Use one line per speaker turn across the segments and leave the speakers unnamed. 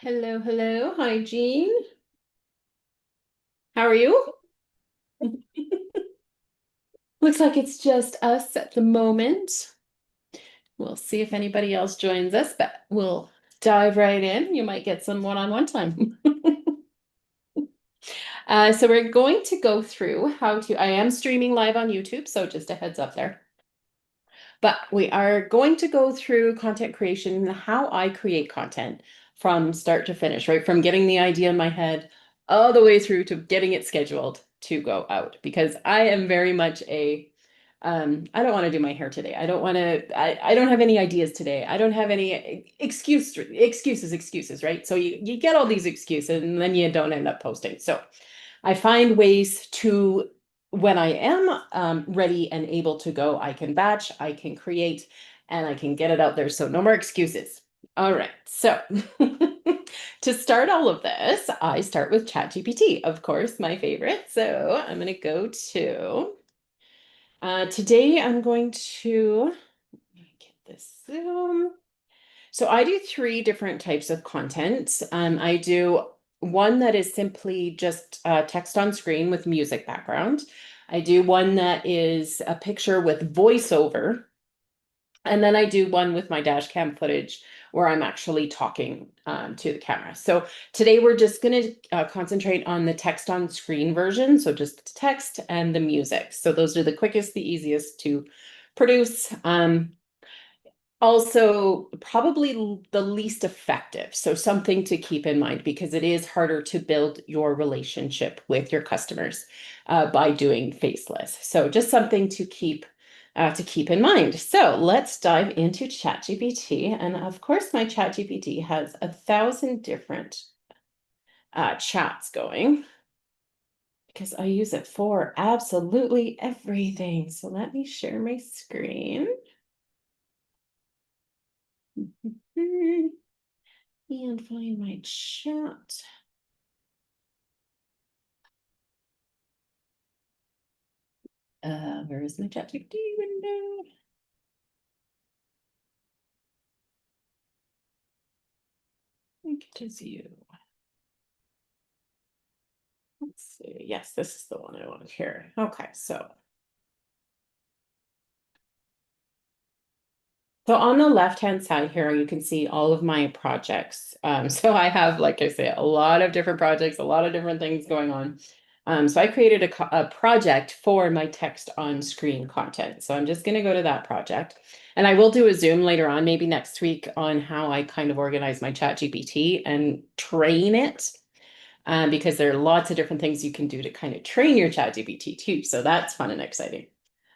Hello, hello. Hi, Jean. How are you? Looks like it's just us at the moment. We'll see if anybody else joins us, but we'll dive right in. You might get some one-on-one time. So we're going to go through I am streaming live on YouTube, so just a heads up there. But we are going to go through content creation and how I create content from start to finish, right? From getting the idea in my head all the way through to getting it scheduled to go out. Because I am very much I don't want to do my hair today. I don't have any ideas today. I don't have any excuses, right? So you get all these excuses and then you don't end up posting. So I find ways to, when I am ready and able to go, I can batch, I can create, and I can get it out there. So no more excuses. All right. So to start all of this, I start with ChatGPT, of course, my favorite. So I'm going to go to, today I'm going to get this Zoom. So I do three different types of content. I do one that is simply just text on screen with music background. I do one that is a picture with voiceover. And then I do one with my dash cam footage where I'm actually talking to the camera. So today we're just going to concentrate on the text on screen version. So just text and the music. So those are the quickest, the easiest to produce. Also, probably the least effective. So something to keep in mind because it is harder to build your relationship with your customers by doing faceless. So just something to keep in mind. So let's dive into ChatGPT. And of course, my ChatGPT has 1,000 different chats going because I use it for absolutely everything. So let me share my screen. And find my chat. Where is my ChatGPT window? I think it is you. Let's see. Yes, this is the one I want to hear. Okay, so on the left-hand side here, you can see all of my projects. So I have, like I say, a lot of different projects, a lot of different things going on. So I created a project for my text on screen content. So I'm just going to go to that project. And I will do a Zoom later on, maybe next week, on how I kind of organize my chat GPT and train it. Because there are lots of different things you can do to kind of train your chat GPT too. So that's fun and exciting.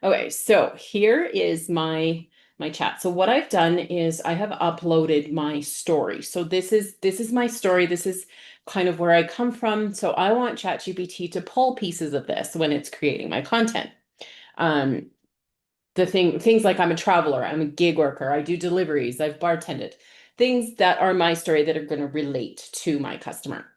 Okay, so here is my chat. So what I've done is I have uploaded my story. So this is my story. This is kind of where I come from. So I want ChatGPT to pull pieces of this when it's creating my content. Um, things like I'm a traveler, I'm a gig worker, I do deliveries, I've bartended, things that are my story that are going to relate to my customer.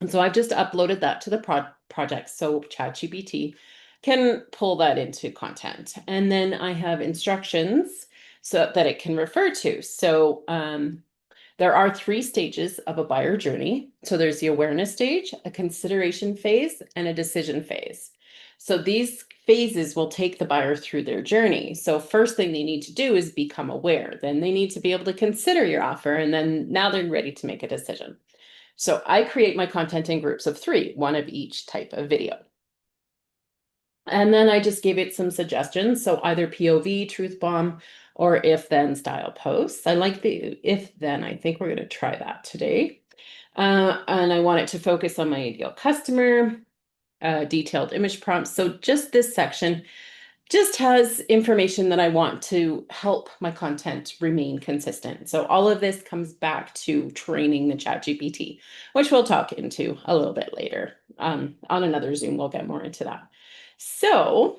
And so I've just uploaded that to the project so ChatGPT can pull that into content. And then I have instructions so that it can refer to. So there are three stages of a buyer journey. So there's the awareness stage, a consideration phase, and a decision phase. So these phases will take the buyer through their journey. So first thing they need to do is become aware. Then they need to be able to consider your offer. And then now they're ready to make a decision. So I create my content in groups of three, one of each type of video. And then I just gave it some suggestions. So either POV, truth bomb, or if then style posts. I like the if then. I think we're going to try that today. And I want it to focus on my ideal customer, detailed image prompts. So just this section just has information that I want to help my content remain consistent. So all of this comes back to training the ChatGPT, which we'll talk into a little bit later. On another Zoom, we'll get more into that. So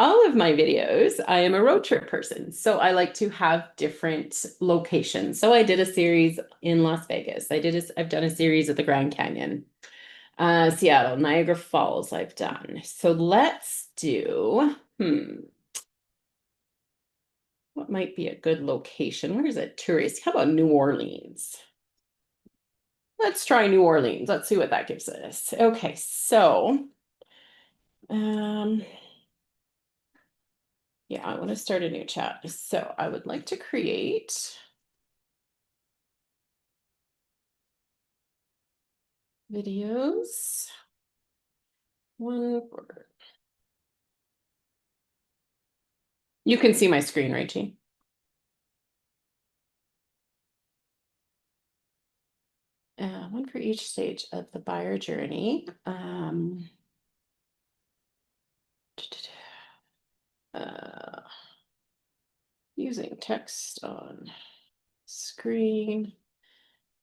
all of my videos, I am a road trip person. So I like to have different locations. So I did a series in Las Vegas. I've done a series at the Grand Canyon. Seattle, Niagara Falls, I've done. So let's do, what might be a good location? Where is it tourist? How about New Orleans? Let's try New Orleans. Let's see what that gives us. Okay, so um yeah, I want to start a new chat. So I would like to create videos. One word. You can see my screen, Rachie. One for each stage of the buyer journey. Uh, using text on screen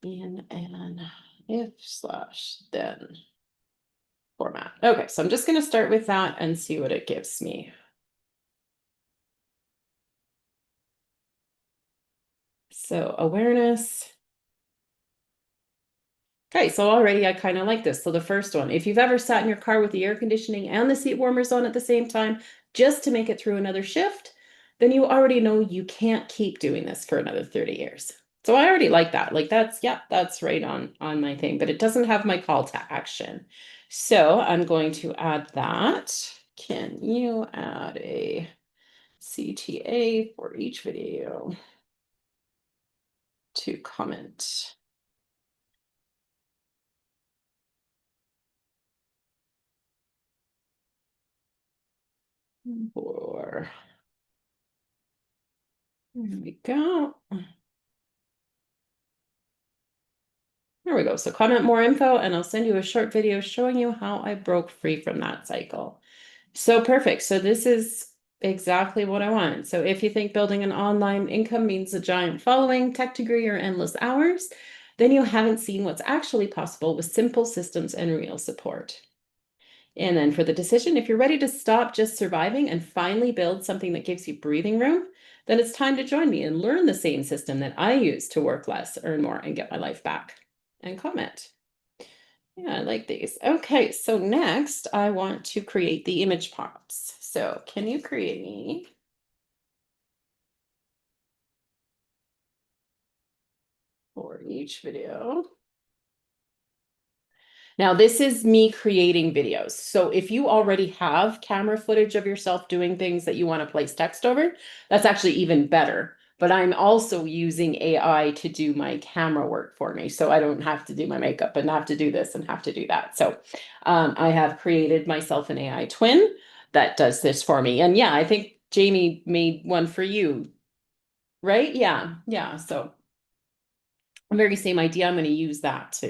in an if slash then format. Okay, so I'm just going to start with that and see what it gives me. So awareness. Okay, so already I kind of like this. So the first one, if you've ever sat in your car with the air conditioning and the seat warmers on at the same time just to make it through another shift, then you already know you can't keep doing this for another 30 years. So I already like that. Like that's, yeah, that's right on my thing, but it doesn't have my call to action. So I'm going to add that. Can you add a CTA for each video to comment? Or there we go. There we go. So comment more info and I'll send you a short video showing you how I broke free from that cycle. So perfect. So this is exactly what I want. So if you think building an online income means a giant following, tech degree, or endless hours, then you haven't seen what's actually possible with simple systems and real support. And then for the decision, if you're ready to stop just surviving and finally build something that gives you breathing room, then it's time to join me and learn the same system that I use to work less, earn more, and get my life back. And comment. Yeah, I like these. Okay, so next I want to create the image prompts. So can you create me for each video? Now, this is me creating videos. So if you already have camera footage of yourself doing things that you want to place text over, that's actually even better. But I'm also using AI to do my camera work for me. So I don't have to do my makeup and have to do this and have to do that. So I have created myself an AI twin that does this for me. And yeah, I think Jamie made one for you, right? Yeah, yeah. So very same idea. I'm going to use that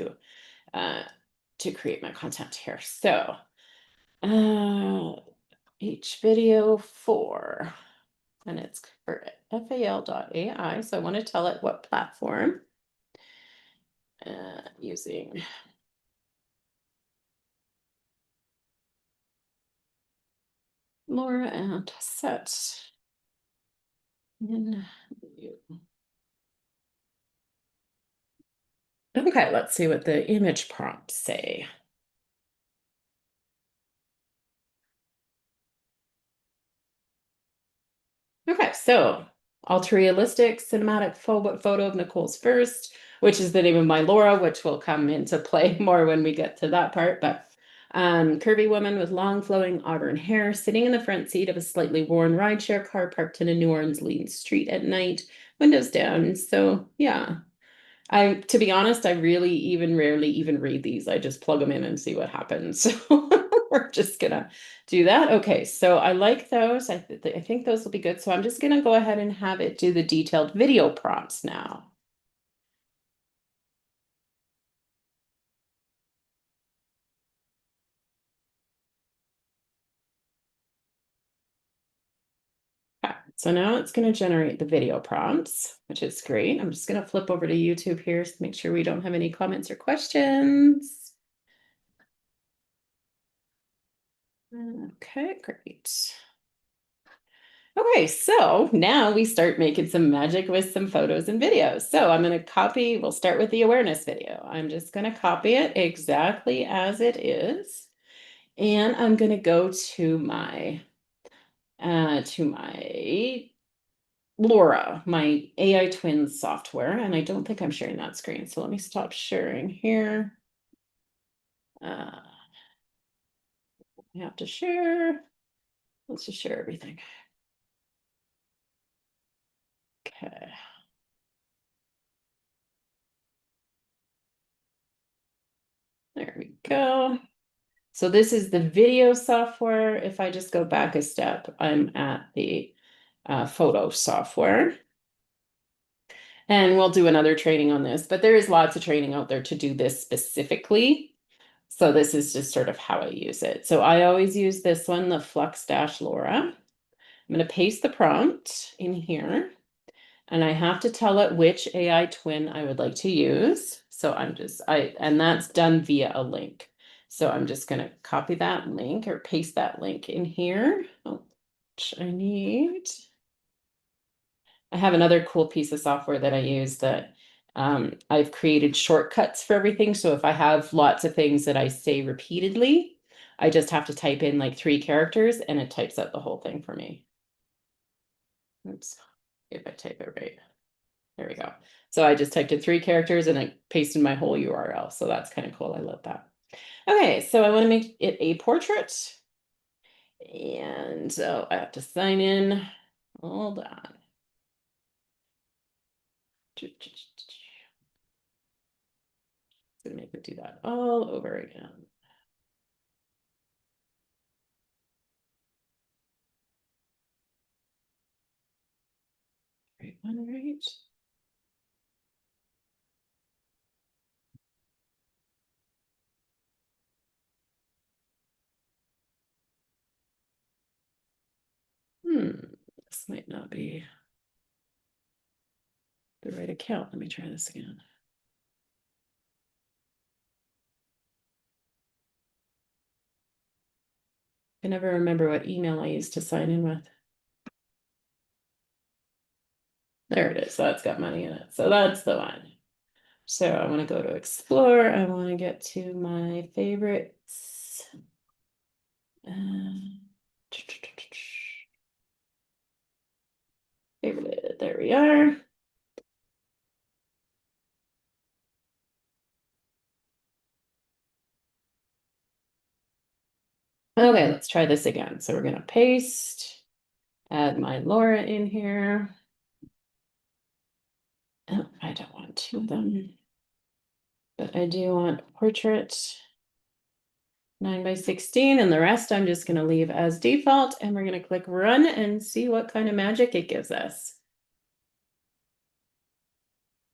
uh, to create my content here. So uh, each video for, and it's for FAL.ai. So I want to tell it what platform using Laura and set in view. Okay, let's see what the image prompts say. Okay, so ultra realistic cinematic photo of Nicole's first, which is the name of my Laura, which will come into play more when we get to that part. But curvy woman with long flowing auburn hair sitting in the front seat of a slightly worn rideshare car parked in a New Orleans lean street at night, windows down. So yeah, to be honest, I really even rarely even read these. I just plug them in and see what happens. So we're just gonna do that. Okay, so I like those. I think those will be good. So I'm just gonna go ahead and have it do the detailed video prompts now. Okay, so now it's gonna generate the video prompts, which is great. I'm just gonna flip over to YouTube here to make sure we don't have any comments or questions. Okay, great. Okay, so now we start making some magic with some photos and videos. So I'm going to copy, we'll start with the awareness video. I'm just going to copy it exactly as it is. And I'm going to go to my Laura, my AI twin software, and I don't think I'm sharing that screen. So let me stop sharing here. I have to share. Let's just share everything. Okay. There we go. So this is the video software. If I just go back a step, I'm at the photo software. And we'll do another training on this, but there is lots of training out there to do this specifically. So this is just sort of how I use it. So I always use this one, the Flux Dash Laura. I'm going to paste the prompt in here. And I have to tell it which AI twin I would like to use. So and that's done via a link. So I'm just going to copy that link or paste that link in here. Oh, which I have another cool piece of software that I use that I've created shortcuts for everything. So if I have lots of things that I say repeatedly, I just have to type in like 3 characters and it types out the whole thing for me. Oops, if I type it right. There we go. So I just typed in 3 characters and I pasted my whole URL. So that's kind of cool. I love that. Okay, so I want to make it a portrait. And so I have to sign in. Hold on. It's gonna make me do that all over again. Right one, right? This might not be the right account. Let me try this again. I never remember what email I used to sign in with. There it is. So that's got money in it. So that's the one. So I want to go to explore. I want to get to my favorites. Favorite, there we are. Okay, let's try this again. So we're going to paste, add my Laura in here. Oh, I don't want 2 of them, but I do want portrait 9 by 16, and the rest I'm just going to leave as default, and we're going to click run and see what kind of magic it gives us.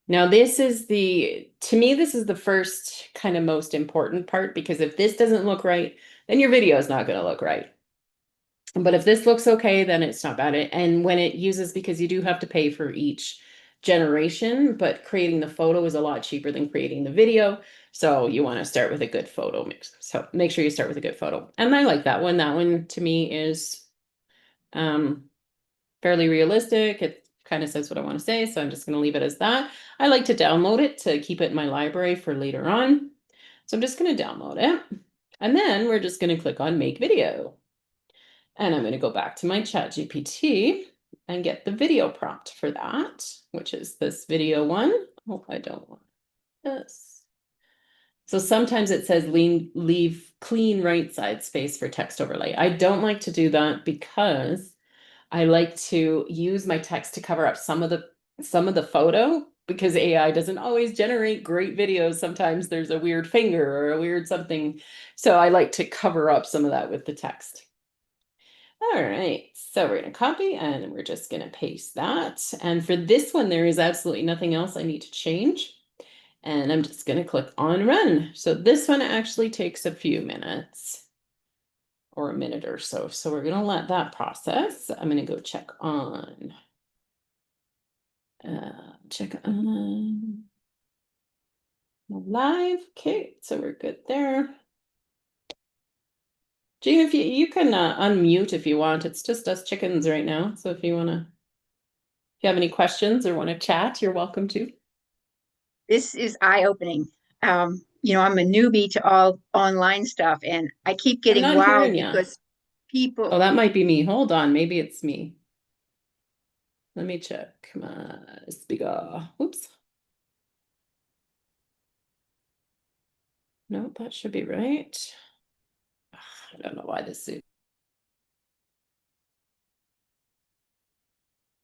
Now, to me, this is the first kind of most important part, because if this doesn't look right, then your video is not going to look right. But if this looks okay, then it's not bad. And when it uses, because you do have to pay for each generation, but creating the photo is a lot cheaper than creating the video. So you want to start with a good photo mix. So make sure you start with a good photo. And I like that one. That one to me is fairly realistic. It kind of says what I want to say. So I'm just going to leave it as that. I like to download it to keep it in my library for later on. So I'm just going to download it. And then we're just going to click on make video. And I'm going to go back to my ChatGPT and get the video prompt for that, which is this video one. Oh, I don't want this. So sometimes it says leave clean right side space for text overlay. I don't like to do that because I like to use my text to cover up some of the photo, because AI doesn't always generate great videos. Sometimes there's a weird finger or a weird something. So I like to cover up some of that with the text. All right, so we're going to copy and we're just going to paste that. And for this one, there is absolutely nothing else I need to change. And I'm just going to click on run. So this one actually takes a few minutes or a minute or so. So we're going to let that process. I'm going to go check on live. Okay, so we're good there. Gene, if you can unmute if you want. It's just us chickens right now. So if you have any questions or want to chat, you're welcome to.
This is eye-opening. I'm a newbie to all online stuff, and I keep
I'm
getting
not hearing
wowed
you.
because people,
Oh, that might be me. Hold on, maybe it's me. Let me check my speaker. Oops. No, that should be right. I don't know why this suit.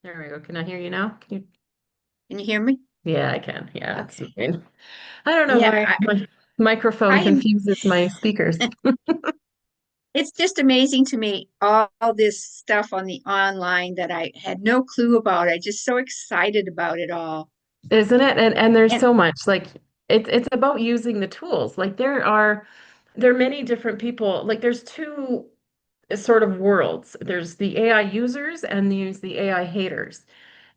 There we go. Can I hear you now? Can you?
Can you hear me?
Yeah, I can. Yeah, it's
Okay.
fine. I don't know
Yeah,
why my microphone
I am.
confuses my speakers.
It's just amazing to me, all this stuff on the online that I had no clue about. I just so excited about it all.
Isn't it? And there's
And
so much like it's about using the tools. Like there are many different people. Like there's two sort of worlds. There's the AI users and there's the AI haters.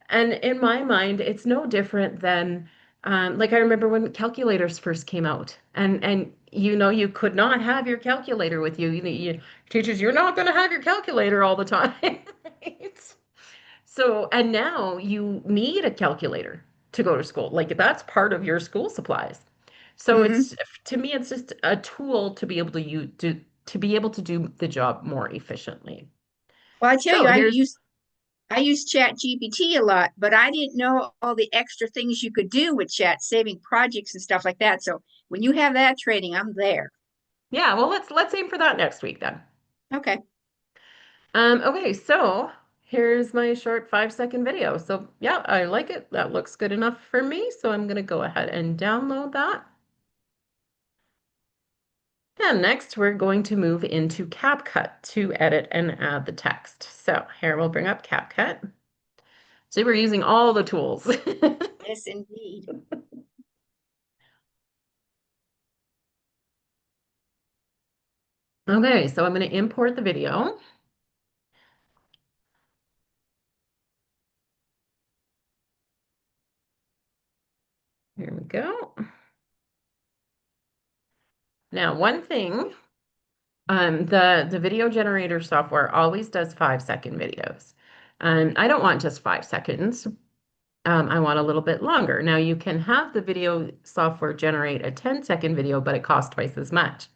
And in my mind, it's no different than like I remember when calculators first came out, and you know you could not have your calculator with you. Teachers, you're not going to have your calculator all the time, right? So, and now you need a calculator to go to school. Like that's part of your school supplies. So
mhm.
it's to me, it's just a tool to be able to use to be able to do the job more efficiently.
Well, I tell
So
you,
here's
I use ChatGPT a lot, but I didn't know all the extra things you could do with Chat, saving projects and stuff like that. So when you have that training, I'm there.
yeah, well let's aim for that next week then.
Okay.
Okay, so here's my short 5-second video. So yeah, I like it. That looks good enough for me. So I'm gonna go ahead and download that. And next we're going to move into CapCut to edit and add the text. So here we'll bring up CapCut. So we're using all the tools.
Yes, indeed.
Okay, so I'm going to import the video. Here we go. Now, one thing, the video generator software always does 5-second videos. I don't want just 5 seconds. I want a little bit longer. Now, you can have the video software generate a 10-second video, but it costs twice as much.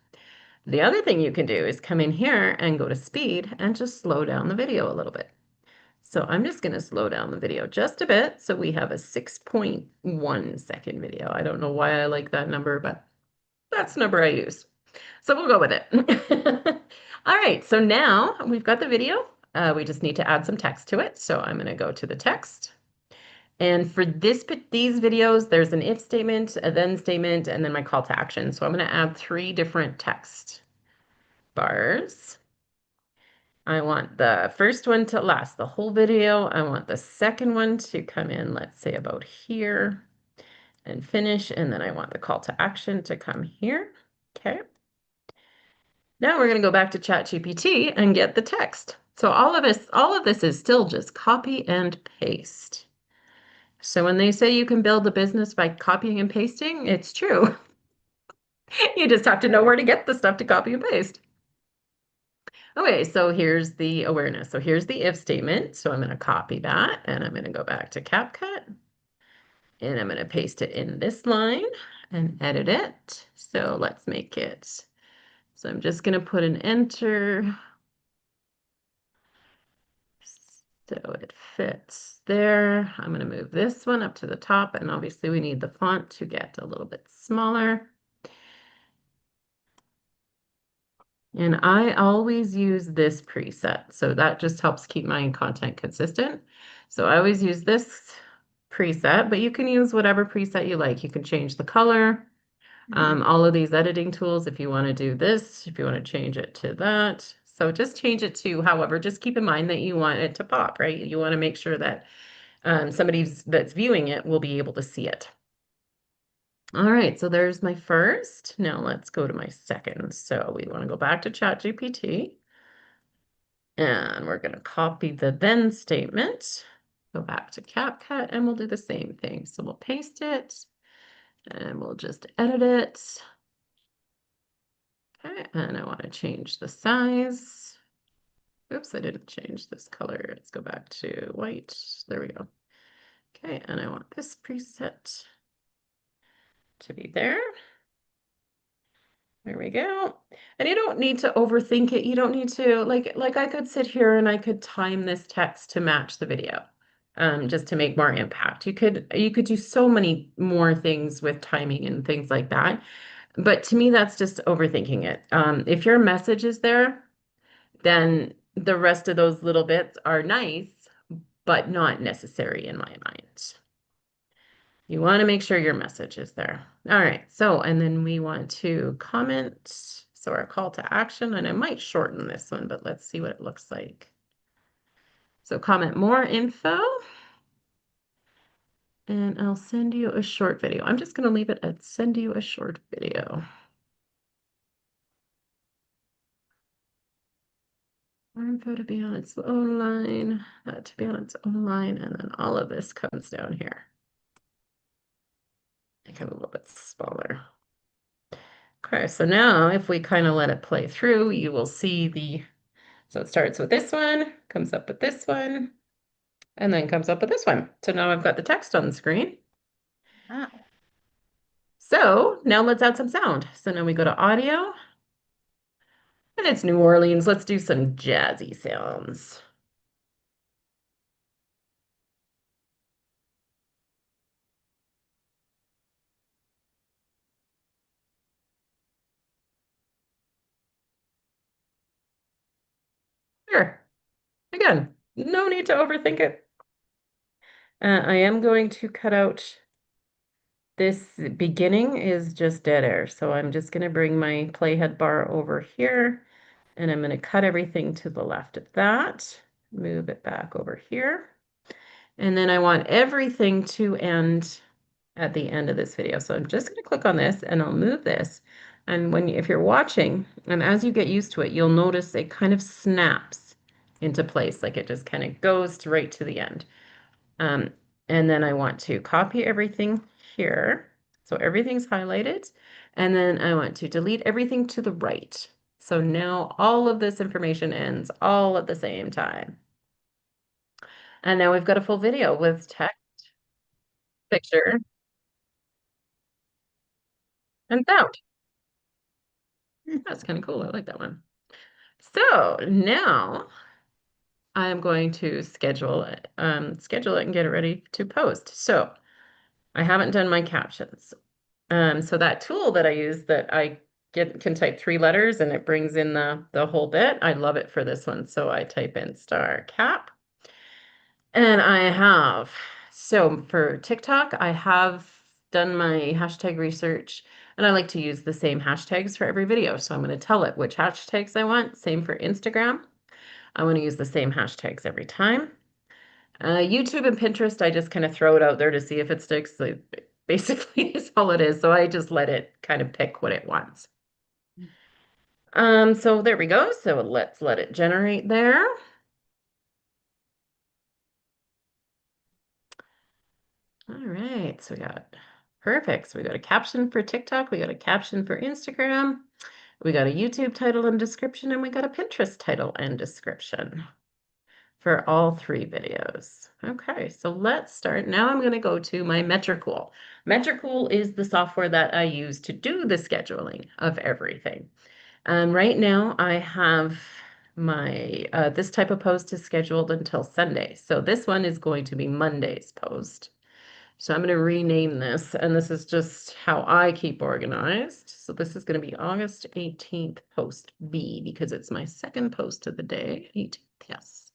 The other thing you can do is come in here and go to speed and just slow down the video a little bit. So I'm just going to slow down the video just a bit. So we have a 6.1 second video. I don't know why I like that number, but that's the number I use. So we'll go with it. All right, so now we've got the video. We just need to add some text to it. So I'm going to go to the text. And for these videos, there's an if statement, a then statement, and then my call to action. So I'm going to add 3 different text bars. I want the first one to last the whole video. I want the second one to come in, let's say about here and finish. And then I want the call to action to come here. Okay. Now we're going to go back to ChatGPT and get the text. So all of this is still just copy and paste. So when they say you can build a business by copying and pasting, it's true. You just have to know where to get the stuff to copy and paste. Okay, so here's the awareness. So here's the if statement. So I'm going to copy that and I'm going to go back to CapCut and I'm going to paste it in this line and edit it. So let's make it. So I'm just going to put an enter. So it fits there. I'm going to move this one up to the top and obviously we need the font to get a little bit smaller. And I always use this preset. So that just helps keep my content consistent. So I always use this preset, but you can use whatever preset you like. You can change the color,
Mhm.
all of these editing tools if you want to do this, if you want to change it to that. So just change it to, however, just keep in mind that you want it to pop, right? You want to make sure that somebody that's viewing it will be able to see it. All right, so there's my first. Now let's go to my second. So we want to go back to ChatGPT. And we're going to copy the then statement, go back to CapCut, and we'll do the same thing. So we'll paste it, and we'll just edit it. Okay, and I want to change the size. Oops, I didn't change this color. Let's go back to white. There we go. Okay, and I want this preset to be there. There we go. And you don't need to overthink it. You don't need to like I could sit here and I could time this text to match the video. just to make more impact. You could do so many more things with timing and things like that. But to me, that's just overthinking it. If your message is there, then the rest of those little bits are nice, but not necessary in my mind. You want to make sure your message is there. All right. So, and then we want to comment. So our call to action, and I might shorten this one, but let's see what it looks like. So comment more info, and I'll send you a short video. I'm just going to leave it at send you a short video. More info to be on its own line, that to be on its own line, and then all of this comes down here. Make it a little bit smaller. Okay, so now if we kind of let it play through, you will see so it starts with this one, comes up with this one, and then comes up with this one. So now I've got the text on the screen.
Wow.
So now let's add some sound. So now we go to audio, and it's New Orleans. Let's do some jazzy sounds. Sure. Again, no need to overthink it. I am going to cut out this beginning is just dead air. So I'm just going to bring my playhead bar over here, and I'm going to cut everything to the left of that, move it back over here. And then I want everything to end at the end of this video. So I'm just going to click on this and I'll move this. And if you're watching, and as you get used to it, you'll notice it kind of snaps into place, like it just kind of goes right to the end. Um, and then I want to copy everything here. So everything's highlighted. And then I want to delete everything to the right. So now all of this information ends all at the same time. And now we've got a full video with text, picture, and sound. That's kind of cool. I like that one. So now I'm going to schedule it and get it ready to post. So I haven't done my captions. So that tool that I use that I can type 3 letters and it brings in the whole bit. I love it for this one. So I type in star cap. And so for TikTok, I have done my hashtag research and I like to use the same hashtags for every video. So I'm going to tell it which hashtags I want. Same for Instagram. I want to use the same hashtags every time. YouTube and Pinterest, I just kind of throw it out there to see if it sticks. Like, basically, is all it is. So I just let it kind of pick what it wants. So there we go. So let's let it generate there. All right, so we got perfect. So we got a caption for TikTok, we got a caption for Instagram, we got a YouTube title and description, and we got a Pinterest title and description for all 3 videos. Okay, so let's start. Now I'm going to go to my Metricool. Metricool is the software that I use to do the scheduling of everything. Right now I have my this type of post is scheduled until Sunday. So this one is going to be Monday's post. So I'm going to rename this, and this is just how I keep organized. So this is going to be August 18th post B because it's my second post of the day. 18th, yes.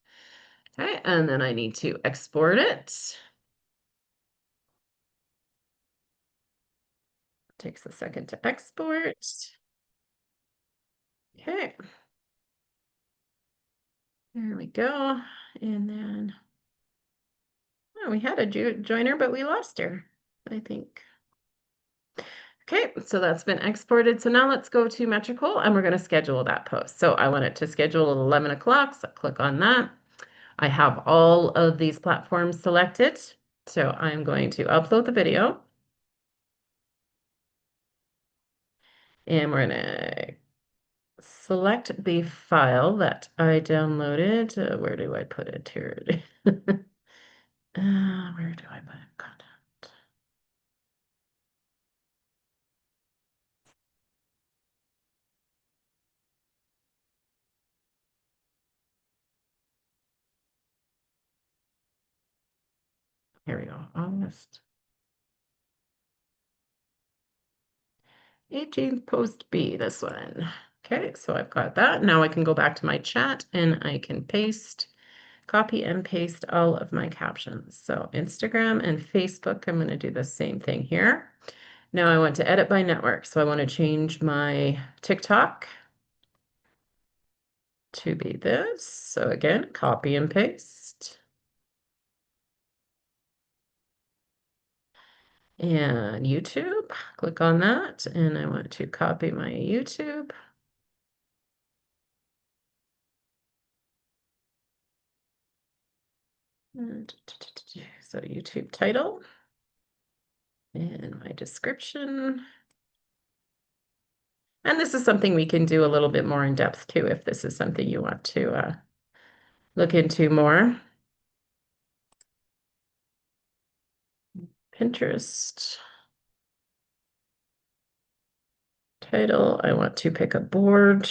Okay, and then I need to export it. Takes a second to export. Okay. There we go. And then oh, we had a joiner, but we lost her, I think. Okay, so that's been exported. So now let's go to Metricool and we're going to schedule that post. So I want it to schedule at 11 o'clock. So click on that. I have all of these platforms selected. So I'm going to upload the video. And we're going to select the file that I downloaded. Where do I put it here? Where do I put it? Content. Here we go, August 18th, post B, this one. Okay, so I've got that. Now I can go back to my chat and I can copy and paste all of my captions. So Instagram and Facebook, I'm going to do the same thing here. Now I want to edit by network. So I want to change my TikTok to be this. So again, copy and paste. And YouTube, click on that. And I want to copy my YouTube. So YouTube title and my description. And this is something we can do a little bit more in depth too, if this is something you want to look into more. Pinterest. Title, I want to pick a board.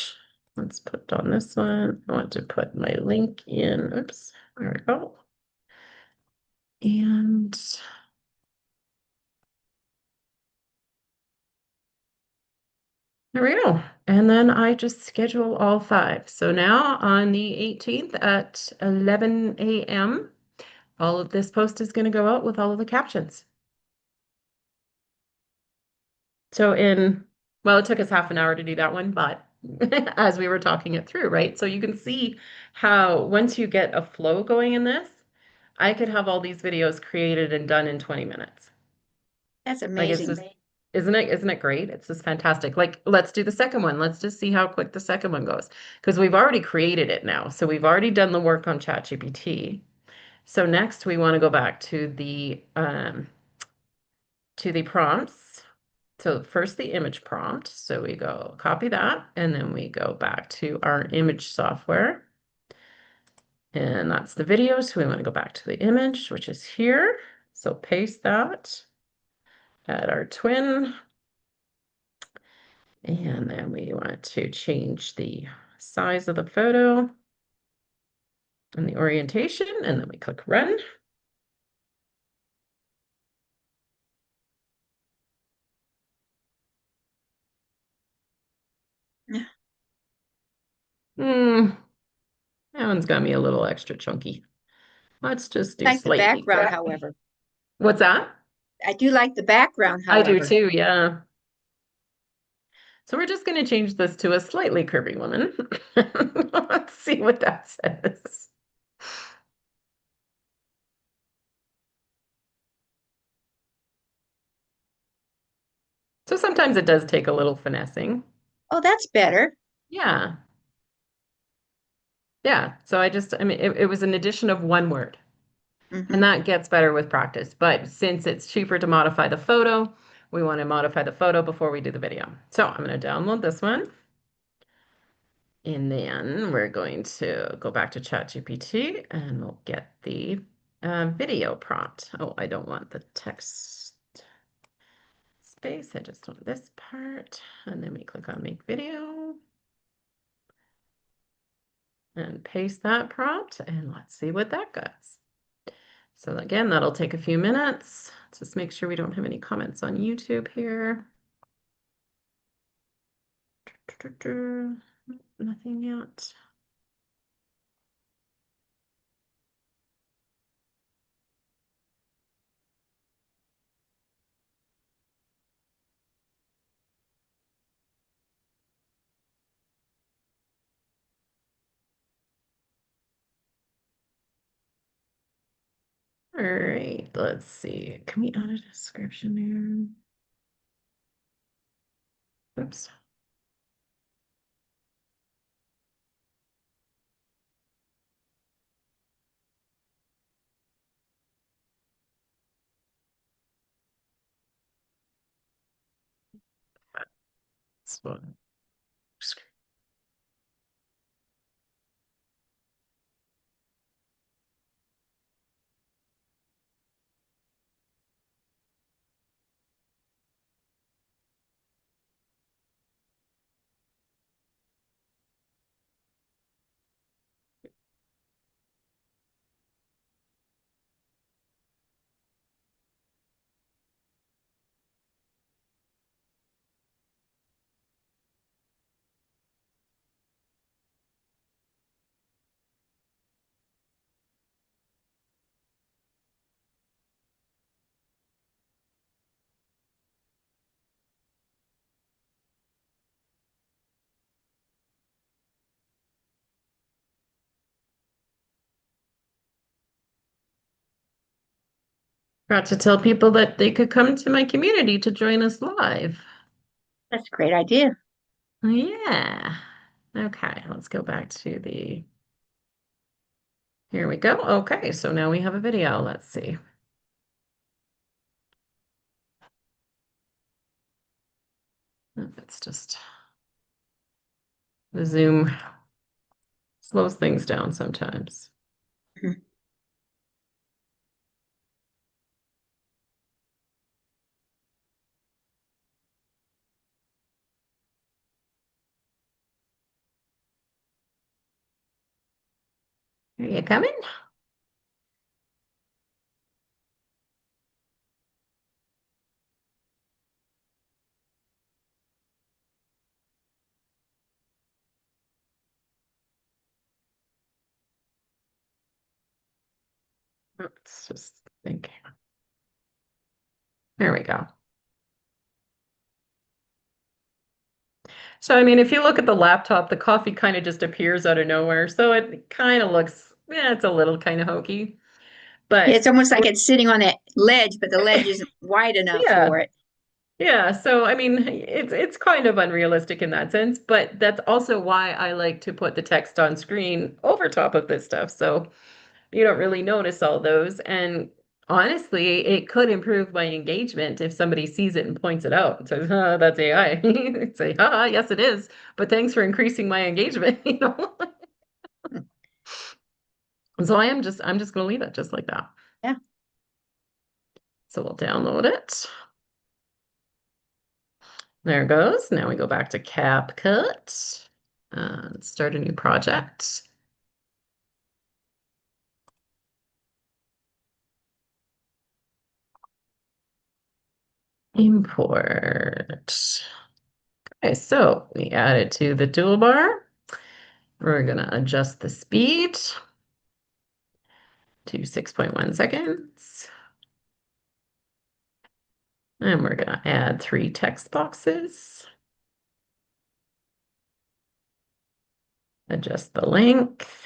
Let's put on this one. I want to put my link in. Oops, there we go. And there we go. And then I just schedule all 5. So now on the 18th at 11 a.m., all of this post is going to go out with all of the captions. So well, it took us half an hour to do that one, but as we were talking it through, right? So you can see how once you get a flow going in this, I could have all these videos created and done in 20 minutes.
That's
Like it's
amazing.
just, isn't it great? It's just fantastic. Like let's do the second one. Let's just see how quick the second one goes. Because we've already created it now. So we've already done the work on ChatGPT. So next we want to go back to the prompts. So first the image prompt. So we go copy that, and then we go back to our image software. And that's the video. So we want to go back to the image, which is here. So paste that, add our twin. And then we want to change the size of the photo and the orientation, and then we click run.
Yeah.
Hmm, that one's got me a little extra chunky. Let's just do
Like the
slightly.
background, however.
What's that?
I do like the background,
I do
however.
too, yeah. So we're just going to change this to a slightly curvy woman. Let's see what that says. So sometimes it does take a little finessing.
Oh, that's better.
Yeah. Yeah. So I mean, it was an addition of one word, and
Hmm.
that gets better with practice. But since it's cheaper to modify the photo, we want to modify the photo before we do the video. So I'm going to download this one. And then we're going to go back to ChatGPT and we'll get the video prompt. Oh, I don't want the text space. I just want this part. And then we click on make video and paste that prompt. And let's see what that does. So again, that'll take a few minutes. Let's just make sure we don't have any comments on YouTube here. Nothing yet. All right, let's see. Can we add a description here? Oops. That's one. Forgot to tell people that they could come to my community to join us live.
That's a great idea.
Yeah. Okay, let's go back to the, here we go. Okay, so now we have a video. Let's see. It's just the Zoom slows things down sometimes.
Mhm.
Are you coming? Let's just think. There we go. So, I mean, if you look at the laptop, the coffee kind of just appears out of nowhere. So it kind of looks, yeah, it's a little kind of hokey.
Yeah,
But
it's almost like it's sitting on that ledge, but the ledge isn't wide enough
yeah,
for it.
yeah. So, I mean, it's kind of unrealistic in that sense, but that's also why I like to put the text on screen over top of this stuff. So you don't really notice all those. And honestly, it could improve my engagement if somebody sees it and points it out and says, that's AI. Say, yes, it is. But thanks for increasing my engagement, you know? So I'm just gonna leave it just like that.
Yeah.
So we'll download it. There it goes. Now we go back to CapCut. Start a new project. Import. Okay, so we add it to the toolbar. We're gonna adjust the speed to 6.1 seconds. And we're gonna add 3 text boxes. Adjust the length.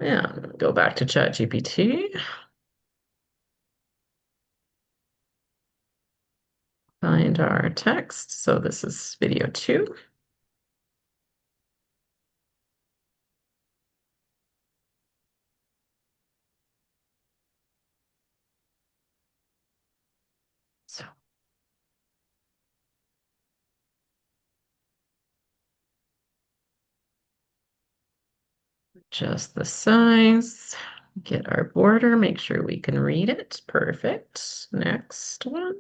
Yeah, go back to ChatGPT. Find our text. So this is video 2. So adjust the size, get our border, make sure we can read it. Perfect. Next one.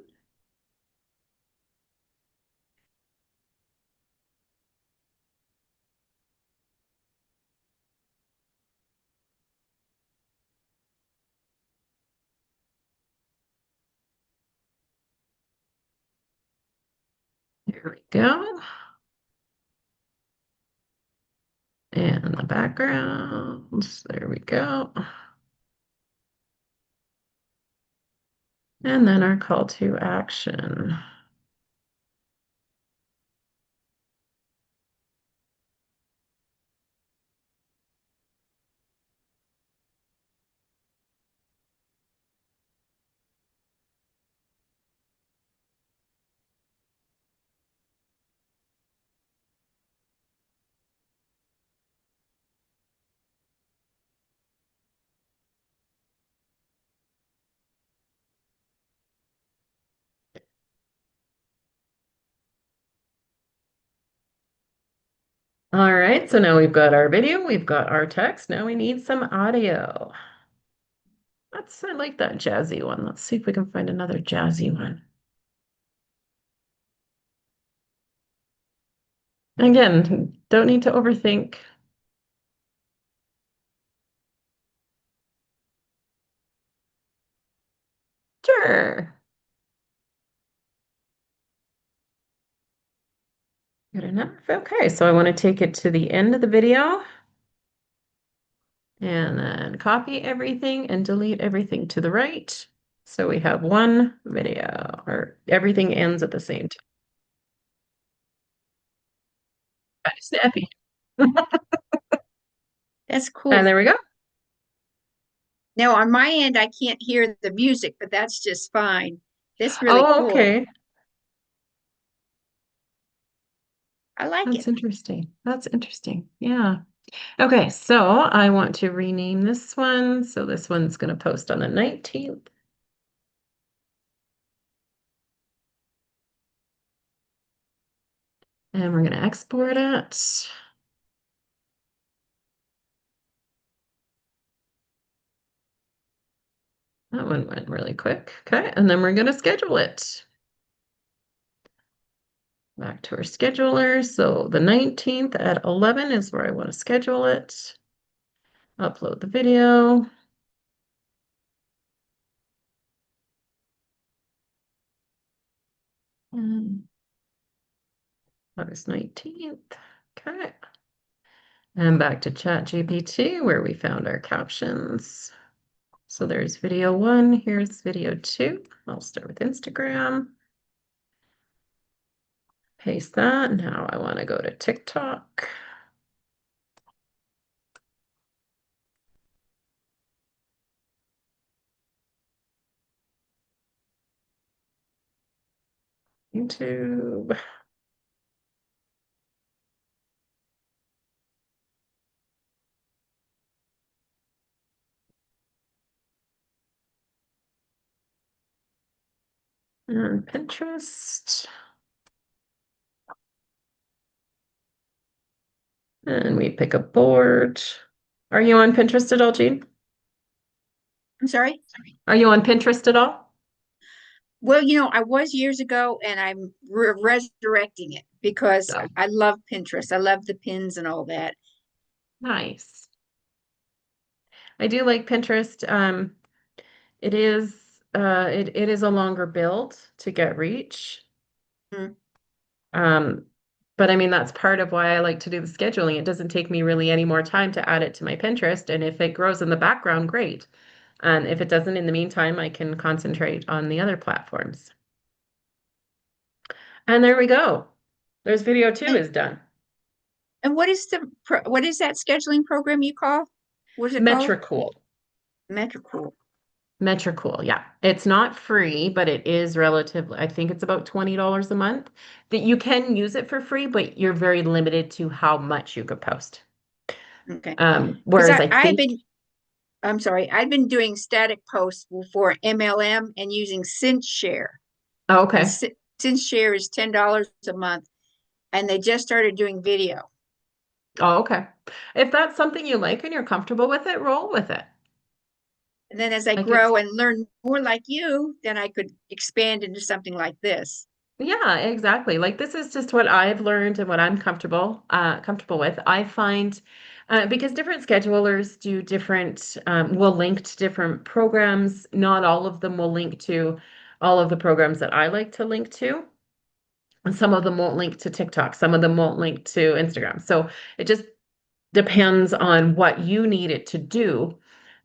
Here we go. And the background. There we go. And then our call to action. All right, so now we've got our video, we've got our text. Now we need some audio. I like that jazzy one. Let's see if we can find another jazzy one. Again, don't need to overthink. Sure. Good enough. Okay, so I want to take it to the end of the video and then copy everything and delete everything to the right. So we have one video, or everything ends at the same time. Kind of snappy.
That's
And
cool.
there we go.
Now on my end, I can't hear the music, but that's just fine. That's really
Oh,
cool.
okay.
I like
That's
it.
interesting. That's interesting. Yeah. Okay, so I want to rename this one. So this one's going to post on the 19th. And we're going to export it. That one went really quick. Okay, and then we're going to schedule it. Back to our scheduler. So the 19th at 11 is where I want to schedule it. Upload the video. And August 19th. Okay. And back to ChatGPT where we found our captions. So there's video one, here's video two. I'll start with Instagram. Paste that. Now I want to go to TikTok. YouTube. And Pinterest. And we pick a board. Are you on Pinterest at all, Jean?
I'm sorry.
Are you on Pinterest at all?
Well, I was years ago, and I'm resurrecting it because
Oh,
I love Pinterest. I love the pins and all that.
nice. I do like Pinterest. It is it is a longer build to get reach.
Mm.
Um, but I mean that's part of why I like to do the scheduling. It doesn't take me really any more time to add it to my Pinterest, and if it grows in the background, great. And if it doesn't in the meantime, I can concentrate on the other platforms. And there we go. There's video two
And
is done.
and what is that scheduling program you call? What is it called?
Metricool.
Metricool.
Metricool, yeah. It's not free, but it is relatively, I think it's about $20 a month. That you can use it for free, but you're very limited to how much you could post.
Okay. Because
Whereas I
I've
think,
been I'm sorry, I've been doing static posts for MLM and using Share.
oh,
And
okay.
Share is $10 a month, and they just started doing video.
Oh, okay. If that's something you like and you're comfortable with it, roll with it.
And then as I
Like it's
grow and learn more like you, then I could expand into something like this.
Yeah, exactly. Like this is just what I've learned and what I'm comfortable with. I find because different schedulers do different will link to different programs. Not all of them will link to all of the programs that I like to link to. And some of them won't link to TikTok. Some of them won't link to Instagram. So it just depends on what you need it to do.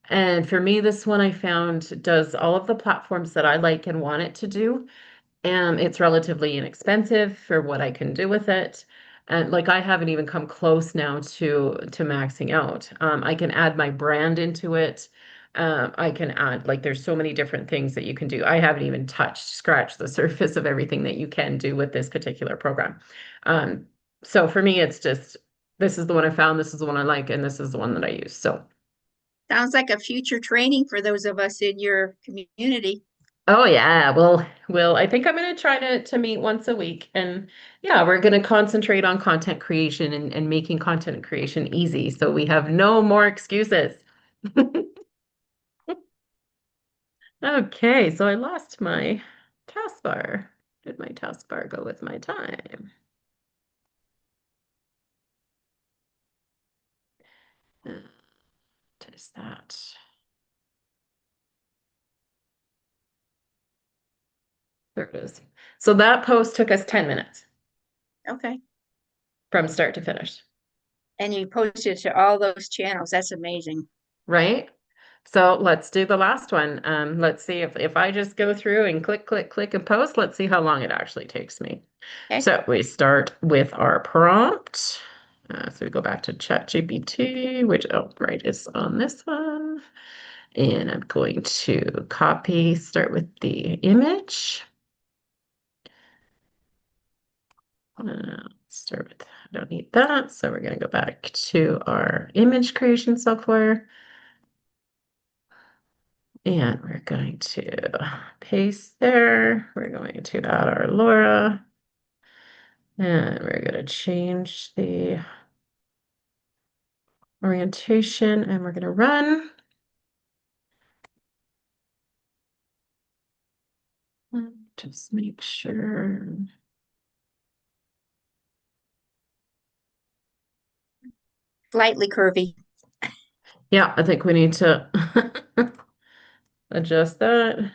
And for me, this one I found does all of the platforms that I like and want it to do. And it's relatively inexpensive for what I can do with it. And like I haven't even come close now to maxing out. I can add my brand into it. I can add like there's so many different things that you can do. I haven't even scratched the surface of everything that you can do with this particular program. Um, so for me, it's just this is the one I found, this is the one I like, and this is the one that I use. So
Sounds like a future training for those of us in your community.
oh yeah, well, I think I'm gonna try to meet once a week, and yeah, we're gonna concentrate on content creation and making content creation easy, so we have no more excuses. Okay, so I lost my taskbar. Did my taskbar go with my time? Uh, What is that? There it is. So that post took us 10 minutes
Okay.
from start to finish,
And you posted to all those channels. That's amazing.
right? So let's do the last one. Let's see if I just go through and click, click, click and post, let's see how long it actually takes me.
Okay.
So we start with our prompt. So we go back to ChatGPT, which, oh, right, is on this one. And I'm going to copy, start with the image. Start with, I don't need that. So we're going to go back to our image creation software. And we're going to paste there. We're going to add our Laura. And we're going to change the orientation and we're going to run. Just make sure.
Slightly curvy.
Yeah, I think we need to adjust that.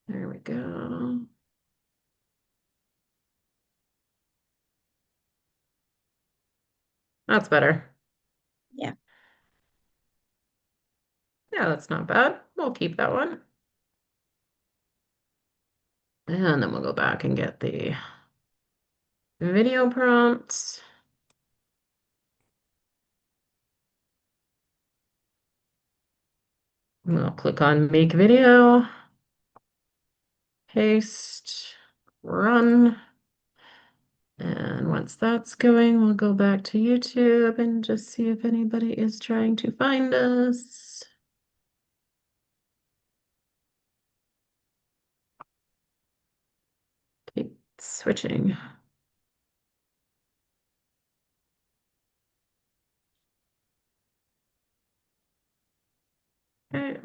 There we go. That's better.
Yeah.
Yeah, that's not bad. We'll keep that one. And then we'll go back and get the video prompts. We'll click on make video, paste, run. And once that's going, we'll go back to YouTube and just see if anybody is trying to find us. Keep switching. Okay.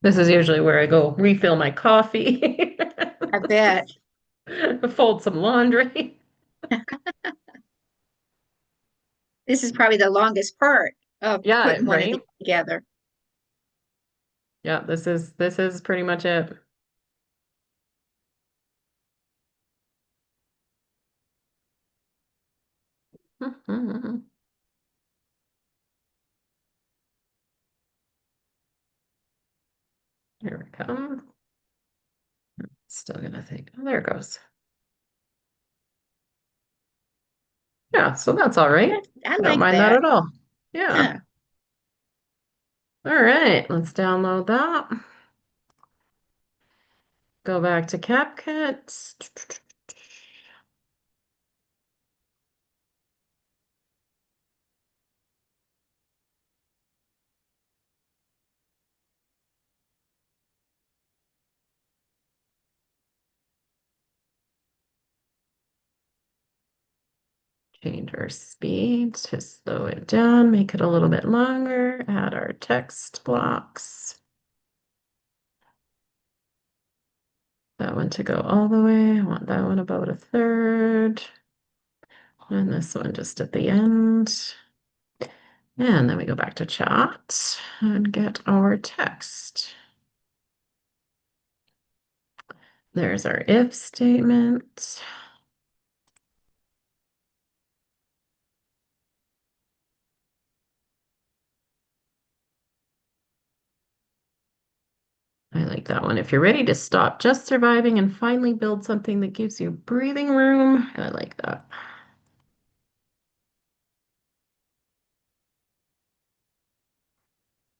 This is usually where I go refill my coffee,
I bet.
fold some laundry.
This is probably the longest part of
Yeah,
putting one of
right?
these together.
Yeah, this is pretty much it. Here we come. Still gonna think. Oh, there it goes. Yeah, so that's all right.
I
I don't
like
mind that
that.
at all. Yeah.
Yeah.
All right, let's download that. Go back to CapCut. Change our speed to slow it down, make it a little bit longer, add our text blocks. That one to go all the way. I want that one about a third. And this one just at the end. And then we go back to chat and get our text. There's our if statement. I like that one. If you're ready to stop just surviving and finally build something that gives you breathing room, I like that.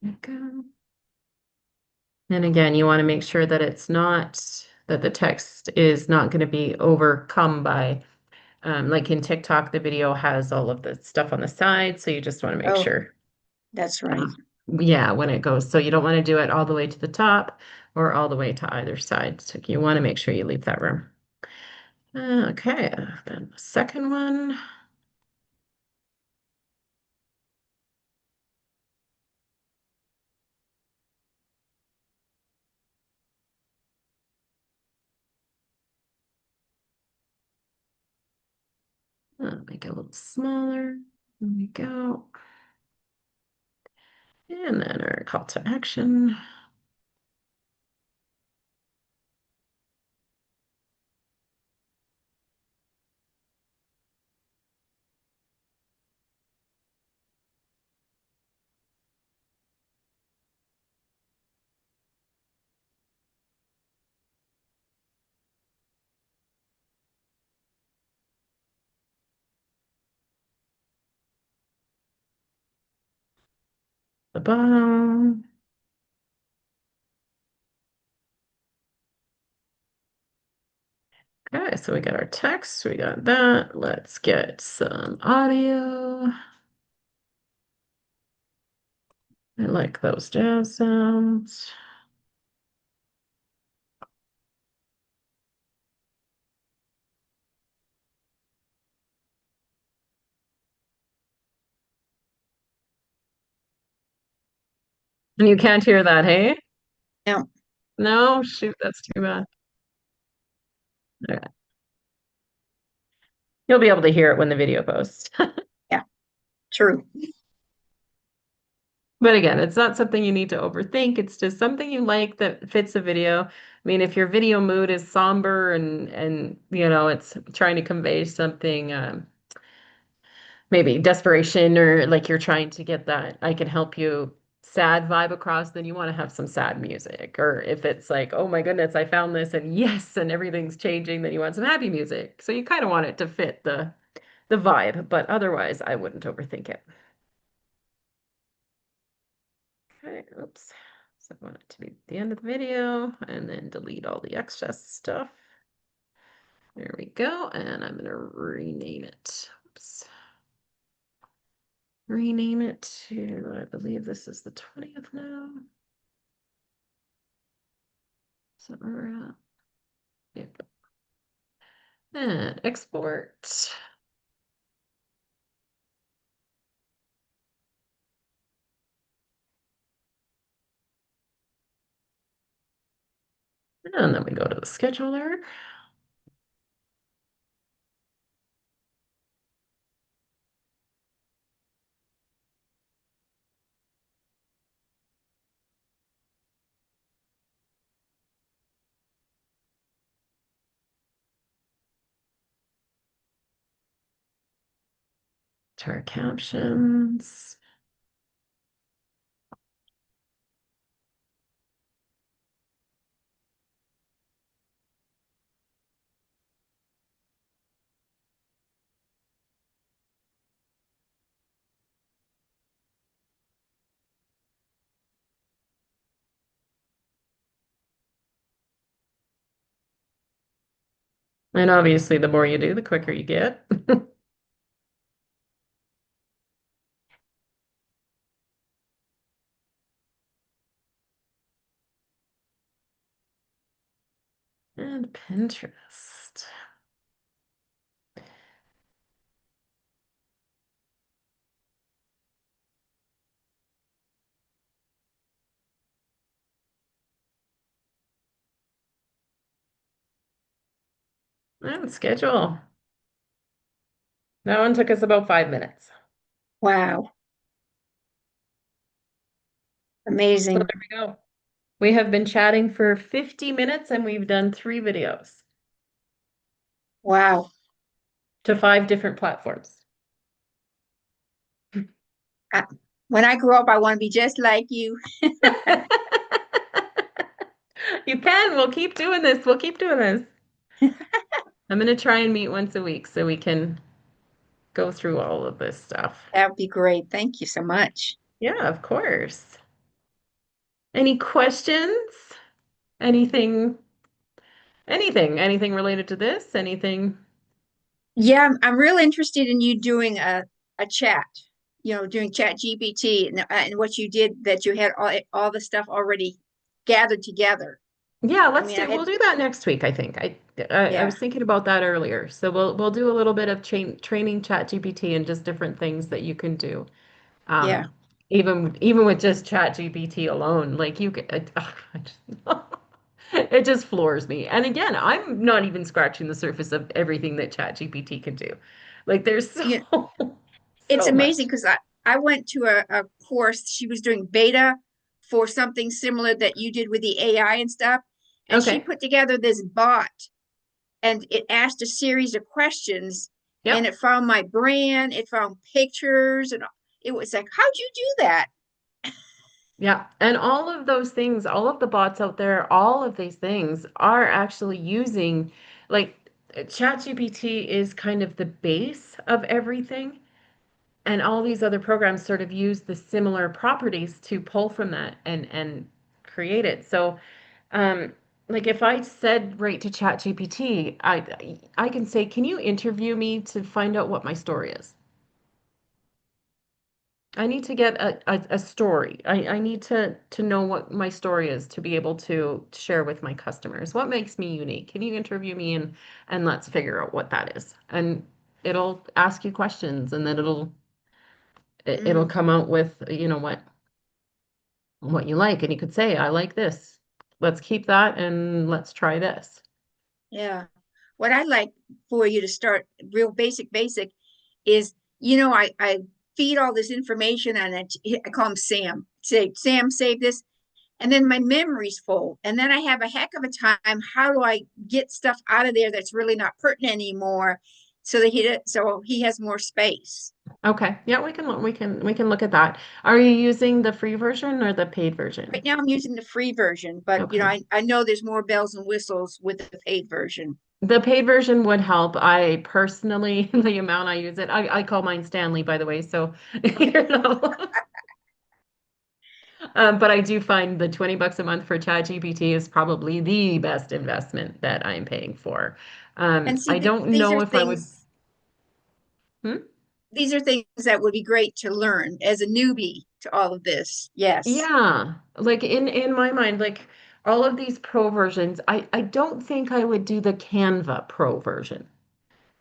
There you go. And again, you want to make sure that it's not, that the text is not going to be overcome by, like in TikTok, the video has all of the stuff on the side. So you just want to make
Oh,
sure,
that's
uh,
right.
yeah, when it goes. So you don't want to do it all the way to the top or all the way to either side. So you want to make sure you leave that room. Okay, then the second one. Make it a little smaller. There we go. And then our call to action. the bottom. Okay, so we got our text, we got that. Let's get some audio. I like those jazz sounds. And you can't hear that, hey?
No,
No, shoot, that's too bad. Okay. You'll be able to hear it when the video posts.
yeah, true.
But again, it's not something you need to overthink. It's just something you like that fits a video. I mean, if your video mood is somber and it's trying to convey something, maybe desperation or like you're trying to get that I can help you sad vibe across, then you want to have some sad music. Or if it's like, oh my goodness, I found this and yes, and everything's changing, then you want some happy music. So you kind of want it to fit the vibe, but otherwise I wouldn't overthink it. Okay, oops. So I want it to be the end of the video and then delete all the excess stuff. There we go. And I'm gonna rename it. Oops. Rename it to, I believe this is the 20th now. So we're yep. And export. And then we go to the scheduler. To our captions. And obviously, the more you do, the quicker you get. And Pinterest. And schedule. That one took us about 5 minutes.
Wow,
So
amazing.
there we go. We have been chatting for 50 minutes and we've done 3 videos
Wow.
to 5 different platforms.
I, when I grow up, I want to be just like you.
You can. We'll keep doing this. We'll keep doing this. I'm going to try and meet once a week so we can go through all of this stuff.
That would be great. Thank you so much.
Yeah, of course. Any questions? Anything, anything related to this? Anything?
Yeah, I'm real interested in you doing a chat, doing chat GPT and what you did that you had all the stuff already gathered together.
Yeah,
I
let's
mean, I
do
had,
we'll do that next week, I think. I
yeah,
was thinking about that earlier. So we'll do a little bit of training ChatGPT and just different things that you can do.
yeah.
Um, even with just ChatGPT alone, like you could, I just, it just floors me. And again, I'm not even scratching the surface of everything that ChatGPT can do. Like there's
You,
so
it's
so
amazing
much.
because I went to a course. She was doing beta for something similar that you did with the AI and stuff. And she
Okay.
put together this bot and it asked a series of questions and
Yep.
it found my brand, it found pictures, and it was like, how'd you do that?
Yeah. And all of those things, all of the bots out there, all of these things are actually using like ChatGPT is kind of the base of everything. and all these other programs sort of use the similar properties to pull from that and create it. So, um, like if I said right to ChatGPT, I can say, "Can you interview me to find out what my story is?" I need to get a story. I need to know what my story is to be able to share with my customers. What makes me unique? Can you interview me and let's figure out what that is? And it'll ask you questions and then it'll
Mm,
come out with, you know, what you like. And you could say, I like this. Let's keep that and let's try this.
yeah. What I'd like for you to start real basic is, I feed all this information and I call him Sam. Say, Sam, save this. And then my memory's full. And then I have a heck of a time. How do I get stuff out of there that's really not pertinent anymore so he has more space?
Okay. Yeah, we can look at that. Are you using the free version or the paid version?
Right now I'm using the free version, but
Okay.
I know there's more bells and whistles with the paid version.
The paid version would help. I personally, the amount I use it, I call mine Stanley, by the way. So, you know, but I do find the $20 a month for ChatGPT is probably the best investment that I'm paying for.
And see,
I don't
these
know
are
if I would.
things
Hmm?
these are things that would be great to learn as a newbie to all of this. Yes.
Yeah, like in my mind, like all of these pro versions, I don't think I would do the Canva pro version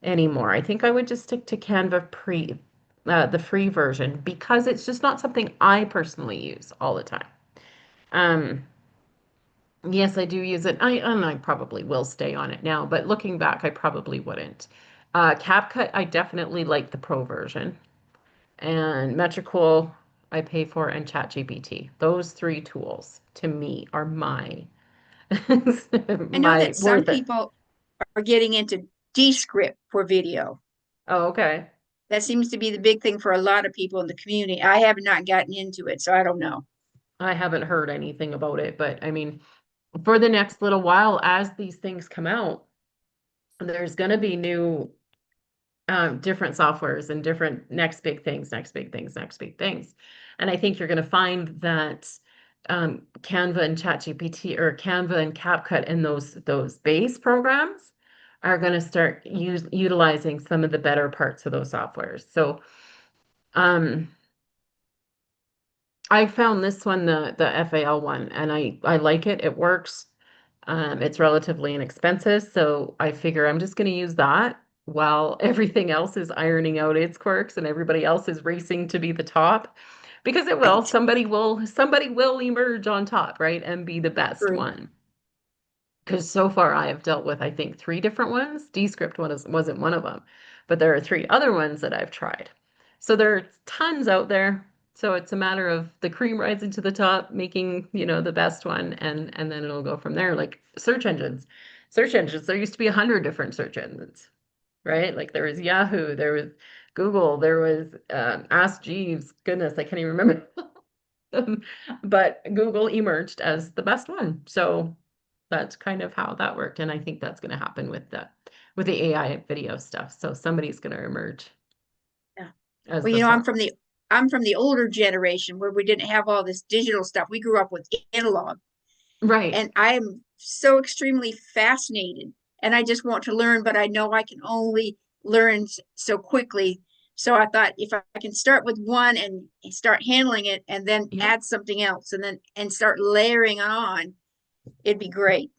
anymore. I think I would just stick to Canva the free version because it's just not something I personally use all the time. Um, yes, I do use it. And I probably will stay on it now, but looking back, I probably wouldn't. CapCut, I definitely like the pro version, and Metricool, I pay for, and ChatGPT. Those three tools to me are my
I know
my
that some
worth it.
people are getting into Descript for video.
Oh, okay.
That seems to be the big thing for a lot of people in the community. I have not gotten into it, so I don't know.
I haven't heard anything about it, but I mean, for the next little while, as these things come out, there's going to be new, different softwares and different next big things, next big things, next big things. And I think you're going to find that Canva and ChatGPT or Canva and CapCut and those base programs are going to start utilizing some of the better parts of those softwares. So um, I found this one, the FAL one, and I like it. It works. It's relatively inexpensive, so I figure I'm just going to use that while everything else is ironing out its quirks and everybody else is racing to be the top. Because it will,
Right.
somebody will emerge on top, right? And be the best
True.
one. Because so far I have dealt with, I think, three different ones. Descript wasn't one of them, but there are three other ones that I've tried. So there are tons out there. So it's a matter of the cream rising to the top, making, the best one, and then it'll go from there. Like search engines. Search engines, there used to be 100 different search engines, right? Like there was Yahoo, there was Google, there was Ask Jeeves. Goodness, I can't even remember. But Google emerged as the best one. So that's kind of how that worked. And I think that's going to happen with the AI video stuff. So somebody's going to emerge
Yeah.
as
Well,
the top.
I'm from the older generation where we didn't have all this digital stuff. We grew up with analog,
Right.
and I'm so extremely fascinated, and I just want to learn, but I know I can only learn so quickly. So I thought if I can start with one and start handling it and then
Yeah.
add something else and start layering on, it'd be great.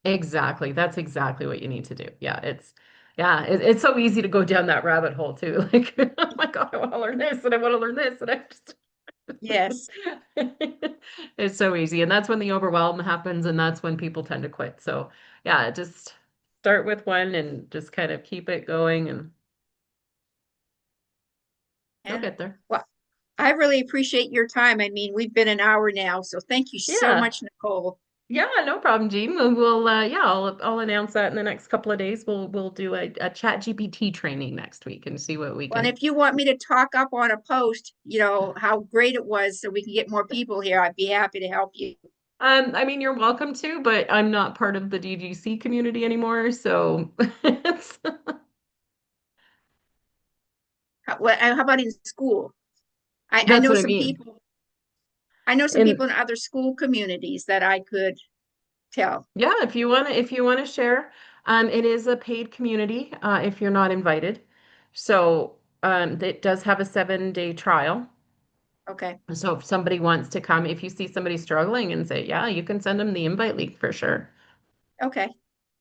Exactly. That's exactly what you need to do. It's so easy to go down that rabbit hole too. Like, oh my God, I want to learn this and I want to learn this and I just
Yes.
it's so easy. And that's when the overwhelm happens and that's when people tend to quit. So yeah, just start with one and just kind of keep it going and you'll
Yeah.
get there.
Well, I really appreciate your time. I mean, we've been an hour now, so thank you so
Yeah.
much, Nicole.
Yeah, no problem, Jean. Yeah, I'll announce that in the next couple of days. We'll do a chat GPT training next week and see what we
Well, and
can.
if you want me to talk up on a post, how great it was so we can get more people here, I'd be happy to help you.
I mean, you're welcome to, but I'm not part of the DGC community anymore, so it's
How about in school? I
That's
know
what I
some
mean.
people, I know some
And
people in other school communities that I could tell.
yeah, if you want to share, it is a paid community, if you're not invited. So, it does have a 7-day trial.
Okay,
So if somebody wants to come, if you see somebody struggling and say, yeah, you can send them the invite link for sure.
okay,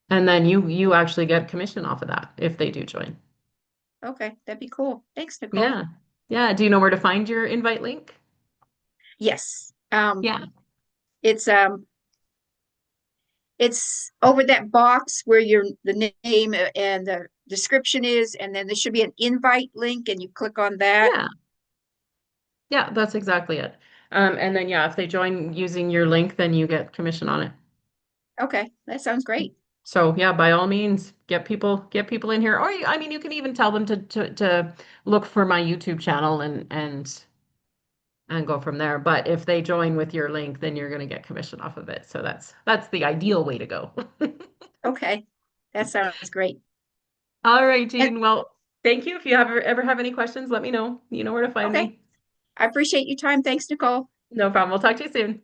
And then you actually get commission off of that if they do join.
okay. That'd be cool. Thanks, Nicole.
Yeah. Yeah. Do you know where to find your invite link?
Yes.
Yeah.
It's it's over that box where your the name and the description is, and then there should be an invite link, and you click on that.
Yeah. Yeah, that's exactly it. And then yeah, if they join using your link, then you get commission on it.
Okay, that sounds great.
So yeah, by all means, get people in here. Or I mean, you can even tell them to look for my YouTube channel and go from there. But if they join with your link, then you're going to get commission off of it. So that's the ideal way to go.
Okay, that sounds great.
All right,
And
Jean. Well, thank you. If you ever have any questions, let me know. You know where to find
okay,
me.
I appreciate your time. Thanks, Nicole.
No problem. We'll talk to you soon.